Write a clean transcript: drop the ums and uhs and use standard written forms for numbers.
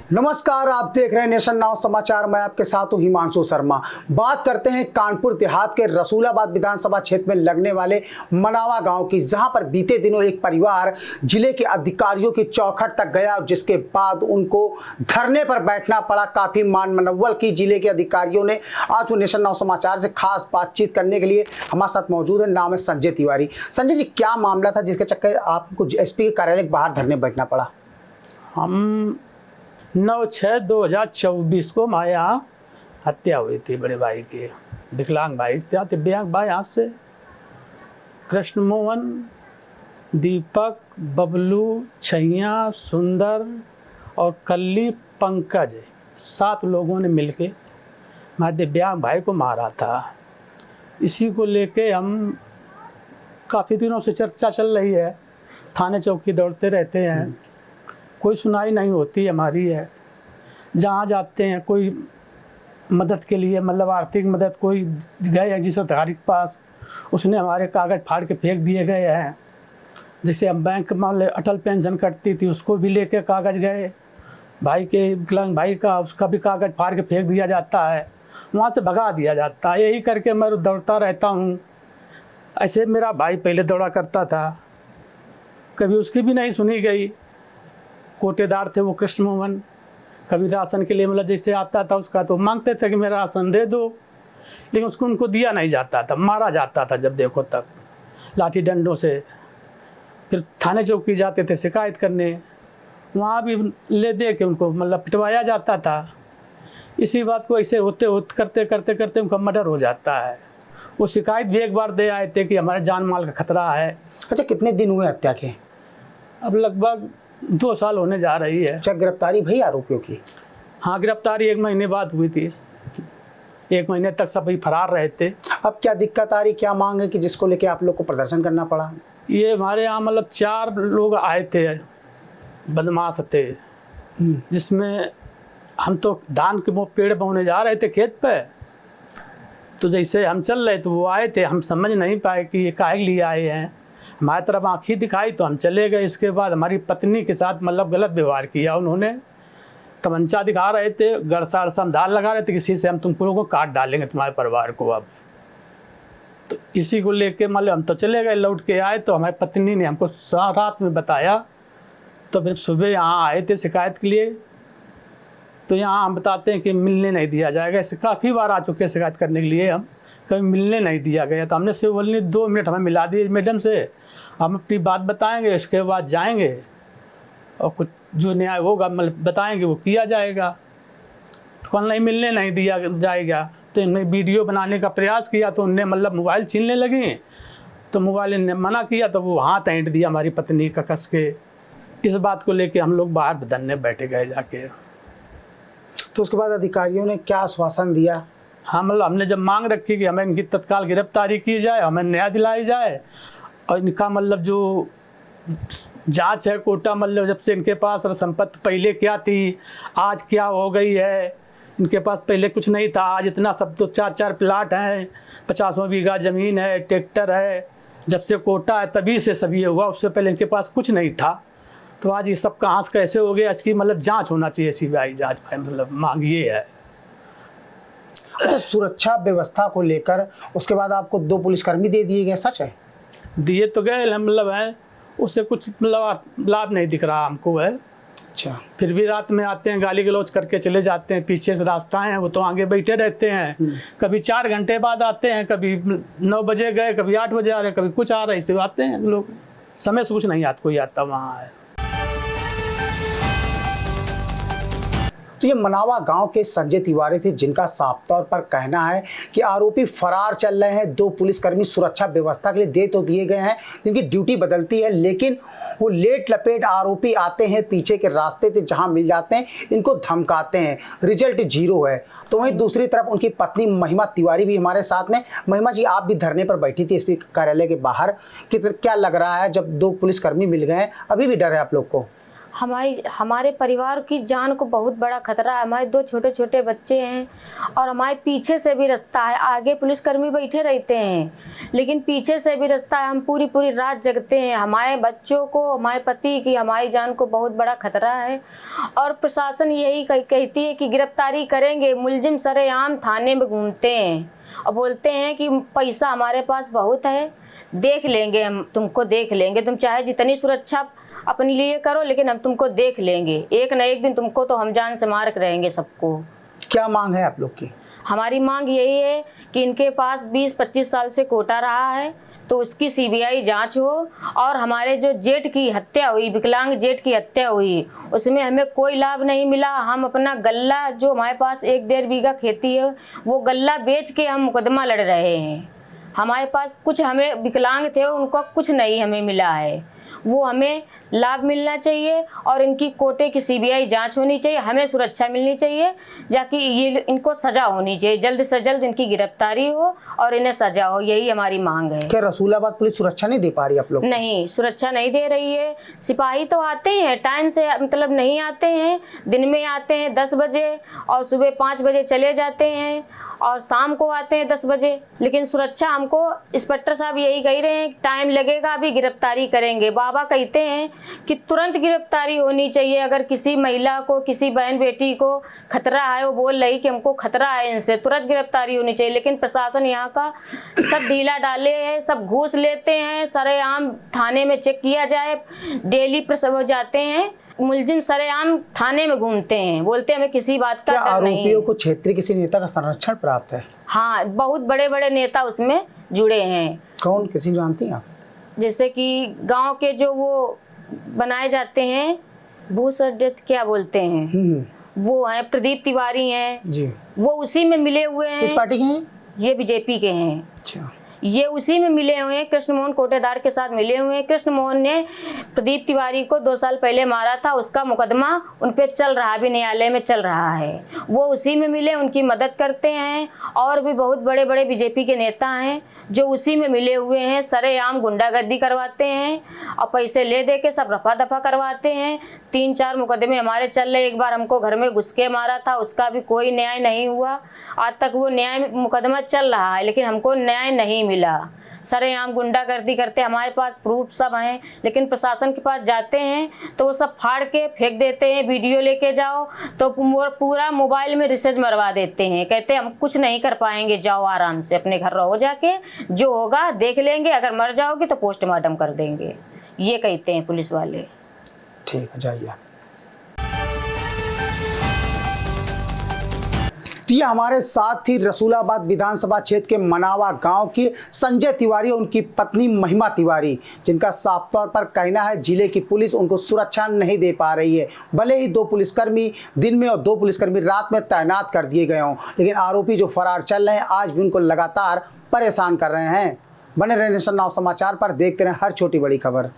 नमस्कार, आप देख रहे हैं नेशन नाउ समाचार। मैं आपके साथ हूं हिमांशु शर्मा। बात करते हैं कानपुर देहात के रसूलाबाद विधानसभा क्षेत्र में लगने वाले मनावा गांव की, जहां पर बीते दिनों एक परिवार जिले के अधिकारियों की चौखट तक गया, जिसके बाद उनको धरने पर बैठना पड़ा। काफी मान मनव्वल की जिले के अधिकारियों ने। आज वो नेशन नाउ समाचार से खास बातचीत करने के लिए हमारे साथ मौजूद है। नाम है संजय तिवारी। संजय जी, क्या मामला था जिसके चक्कर आपको एसपी के कार्यालय के बाहर धरने बैठना पड़ा? हम 9/6/2024 को हमारे यहाँ हत्या हुई थी बड़े भाई के, विकलांग भाई थे। दिव्यांग भाई यहाँ से कृष्ण मोहन, दीपक, बबलू, छैया, सुंदर और कल्ली, पंकज, 7 लोगों ने मिलके हमारे दिव्यांग भाई को मारा था। इसी को लेके हम काफ़ी दिनों से चर्चा चल रही है, थाने चौकी दौड़ते रहते हैं, कोई सुनाई नहीं होती हमारी है। जहाँ जाते हैं कोई मदद के लिए, मतलब आर्थिक मदद, कोई गए हैं जिस अधिकारी के पास, उसने हमारे कागज़ फाड़ के फेंक दिए गए हैं। जैसे हम बैंक मान ले अटल पेंशन कटती थी, उसको भी लेके कागज़ गए, भाई के विकलांग भाई का, उसका भी कागज़ फाड़ के फेंक दिया जाता है, वहाँ से भगा दिया जाता है। यही करके मैं दौड़ता रहता हूँ। ऐसे मेरा भाई पहले दौड़ा करता था, कभी उसकी भी नहीं सुनी गई। कोटेदार थे वो कृष्ण मोहन, कभी राशन के लिए मतलब जैसे आता था उसका तो मांगते थे कि मेरा राशन दे दो, लेकिन उसको उनको दिया नहीं जाता था, मारा जाता था जब देखो तब लाठी डंडों से। फिर थाने चौकी जाते थे शिकायत करने, वहाँ भी ले दे के उनको मतलब पिटवाया जाता था। इसी बात को ऐसे करते करते उनका मर्डर हो जाता है। वो शिकायत भी एक बार दे आए थे कि हमारे जान माल का खतरा है। अच्छा, कितने दिन हुए हत्या के? अब लगभग 2 साल होने जा रही है। क्या गिरफ्तारी भई आरोपियों की? हाँ, गिरफ्तारी 1 महीने बाद हुई थी। 1 महीने तक सभी फरार रहे थे। अब क्या दिक्कत आ रही, क्या मांग है कि जिसको लेके आप लोग को प्रदर्शन करना पड़ा? ये हमारे यहाँ मतलब 4 लोग आए थे, बदमाश थे, जिसमें हम तो धान के पेड़ बोने जा रहे थे खेत पे। तो जैसे हम चल रहे तो वो आए थे, हम समझ नहीं पाए कि ये काहे लिए आए हैं। हमारी तरफ आँखी दिखाई तो हम चले गए। इसके बाद हमारी पत्नी के साथ मतलब गलत व्यवहार किया उन्होंने। तमंचा दिखा रहे थे, गड़साड़ समधार लगा रहे थे, किसी से हम तुम लोगों को काट डालेंगे, तुम्हारे परिवार को। अब तो इसी को लेके मतलब हम तो चले गए। लौट के आए तो हमारी पत्नी ने हमको रात में बताया। तो फिर सुबह यहाँ आए थे शिकायत के लिए। तो यहाँ हम बताते हैं कि मिलने नहीं दिया जाएगा। ऐसे काफ़ी बार आ चुके हैं शिकायत करने के लिए, हम कभी मिलने नहीं दिया गया। तो हमने सिर्फ बोलने 2 मिनट हमें मिला दिए मैडम से, हम अपनी बात बताएंगे, उसके बाद जाएंगे और कुछ जो न्याय होगा मतलब बताएंगे, वो किया जाएगा। तो कल नहीं, मिलने नहीं दिया जाएगा। तो इन्होंने वीडियो बनाने का प्रयास किया तो उनने मतलब मोबाइल छीनने लगे। तो मोबाइल ने मना किया तो वो हाथ ऐंठ दिया हमारी पत्नी का कस के। इस बात को लेके हम लोग बाहर धरने बैठे गए जाके। तो उसके बाद अधिकारियों ने क्या आश्वासन दिया? हाँ, मतलब हमने जब मांग रखी कि हमें इनकी तत्काल गिरफ्तारी की जाए, हमें न्याय दिलाई जाए, और इनका मतलब जो जांच है कोटा, मतलब जब से इनके पास संपत्ति पहले क्या थी, आज क्या हो गई है। इनके पास पहले कुछ नहीं था, आज इतना सब। तो 4-4 प्लाट हैं, 50 बीघा ज़मीन है, ट्रैक्टर है। जब से कोटा है तभी से सब ये हुआ, उससे पहले इनके पास कुछ नहीं था। तो आज ये सब कहाँ से कैसे हो गया, इसकी मतलब जाँच होना चाहिए, CBI जाँच। मतलब मांग ये है। अच्छा, सुरक्षा व्यवस्था को लेकर उसके बाद आपको 2 पुलिसकर्मी दे दिए गए, सच है? दिए तो गए, मतलब है उससे कुछ मतलब लाभ नहीं दिख रहा हमको है। अच्छा। फिर भी रात में आते हैं, गाली गलौज करके चले जाते हैं। पीछे से रास्ता है, वो तो आगे बैठे रहते हैं। कभी 4 घंटे बाद आते हैं, कभी 9 बजे गए, कभी 8 बजे आ रहे, कभी कुछ आ रहे, इससे आते हैं लोग। समय से कुछ नहीं आता, कोई आता वहाँ है। तो ये मनावा गांव के संजय तिवारी थे, जिनका साफ तौर पर कहना है कि आरोपी फरार चल रहे हैं। 2 पुलिसकर्मी सुरक्षा व्यवस्था के लिए दे तो दिए गए हैं, जिनकी ड्यूटी बदलती है, लेकिन वो लेट लपेट आरोपी आते हैं पीछे के रास्ते से, जहां मिल जाते हैं इनको धमकाते हैं। रिजल्ट 0 है। तो वहीं दूसरी तरफ उनकी पत्नी महिमा तिवारी भी हमारे साथ में। महिमा जी, आप भी धरने पर बैठी थी एसपी कार्यालय के बाहर, कि क्या लग रहा है जब 2 पुलिसकर्मी मिल गए हैं? अभी भी डर है आप लोग को? हमारे परिवार की जान को बहुत बड़ा खतरा है। हमारे 2 छोटे छोटे बच्चे हैं और हमारे पीछे से भी रास्ता है। आगे पुलिसकर्मी बैठे रहते हैं लेकिन पीछे से भी रास्ता है। हम पूरी पूरी रात जगते हैं। हमारे बच्चों को, हमारे पति की, हमारी जान को बहुत बड़ा खतरा है। और प्रशासन यही कहती है कि गिरफ्तारी करेंगे। मुलजिम सरेआम थाने में घूमते हैं और बोलते हैं कि पैसा हमारे पास बहुत है, देख लेंगे, हम तुमको देख लेंगे, तुम चाहे जितनी सुरक्षा अपने लिए करो लेकिन हम तुमको देख लेंगे, एक न एक दिन तुमको तो हम जान से मार के रहेंगे सबको। क्या मांग है आप लोग की? हमारी मांग यही है कि इनके पास 20-25 साल से कोटा रहा है तो उसकी सीबीआई जांच हो। और हमारे जो जेठ की हत्या हुई, विकलांग जेठ की हत्या हुई, उसमें हमें कोई लाभ नहीं मिला। हम अपना गल्ला, जो हमारे पास 1-1.5 बीघा खेती है, वो गल्ला बेच के हम मुकदमा लड़ रहे हैं। हमारे पास कुछ, हमें विकलांग थे उनको कुछ नहीं हमें मिला है, वो हमें लाभ मिलना चाहिए और इनकी कोटे की सीबीआई जांच होनी चाहिए। हमें सुरक्षा मिलनी चाहिए, जाकि ये इनको सजा होनी चाहिए, जल्द से जल्द इनकी गिरफ्तारी हो और इन्हें सजा हो, यही हमारी मांग है। क्या रसूलाबाद पुलिस सुरक्षा नहीं दे पा रही आप लोग? नहीं, सुरक्षा नहीं दे रही है। सिपाही तो आते हैं टाइम से, मतलब नहीं आते हैं, दिन में आते हैं 10 बजे और सुबह 5 बजे चले जाते हैं और शाम को आते हैं 10 बजे। लेकिन सुरक्षा हमको इंस्पेक्टर साहब यही कह रहे हैं, टाइम लगेगा, अभी गिरफ्तारी करेंगे। बाबा कहते हैं कि तुरंत गिरफ्तारी होनी चाहिए। अगर किसी महिला को, किसी बहन बेटी को खतरा है, वो बोल रही कि हमको खतरा है इनसे, तुरंत गिरफ्तारी होनी चाहिए। लेकिन प्रशासन यहाँ का सब ढीला डाले है, सब घूस लेते हैं। सरेआम थाने में चेक किया जाए, डेली प्रसव हो जाते हैं। मुलजिम सरेआम थाने में घूमते हैं, बोलते हैं हमें किसी बात का डर नहीं। आरोपियों को क्षेत्रीय किसी नेता का संरक्षण प्राप्त है? हाँ, बहुत बड़े बड़े नेता उसमें जुड़े हैं। कौन, किसी जानती हैं आप? जैसे कि गांव के जो वो बनाए जाते हैं, भूसर्जित क्या बोलते हैं, वो हैं प्रदीप तिवारी हैं जी, वो उसी में मिले हुए हैं। किस पार्टी के हैं? ये बीजेपी के हैं। अच्छा, ये उसी में मिले हुए हैं, कृष्ण मोहन कोटेदार के साथ मिले हुए हैं। कृष्ण मोहन ने प्रदीप तिवारी को 2 साल पहले मारा था, उसका मुकदमा उन पे चल रहा है, अभी न्यायालय में चल रहा है। वो उसी में मिले, उनकी मदद करते हैं। और भी बहुत बड़े बड़े बीजेपी के नेता हैं जो उसी में मिले हुए हैं। सरेआम गुंडागर्दी करवाते हैं और पैसे ले दे के सब रफा दफा करवाते हैं। 3-4 मुकदमे हमारे चल रहे। एक बार हमको घर में घुस के मारा था, उसका भी कोई न्याय नहीं हुआ। आज तक वो न्याय मुकदमा चल रहा है लेकिन हमको न्याय नहीं मिला। सरेआम गुंडागर्दी करते, हमारे पास प्रूफ सब हैं लेकिन प्रशासन के पास जाते हैं तो वो सब फाड़ के फेंक देते हैं। वीडियो लेके जाओ तो पूरा मोबाइल में रिसर्च मरवा देते हैं, कहते हैं हम कुछ नहीं कर पाएंगे, जाओ आराम से अपने घर रहो, जाके जो होगा देख लेंगे, अगर मर जाओगे तो पोस्टमार्टम कर देंगे, ये कहते हैं पुलिस वाले। ठीक है, जाइए। ये हमारे साथ ही रसूलाबाद विधानसभा क्षेत्र के मनावा गांव की संजय तिवारी और उनकी पत्नी महिमा तिवारी, जिनका साफ तौर पर कहना है जिले की पुलिस उनको सुरक्षा नहीं दे पा रही है। भले ही 2 पुलिसकर्मी दिन में और 2 पुलिसकर्मी रात में तैनात कर दिए गए हों, लेकिन आरोपी जो फरार चल रहे हैं आज भी उनको लगातार परेशान कर रहे हैं। बने रहे नेशन नाउ समाचार पर, देखते रहें हर छोटी बड़ी खबर।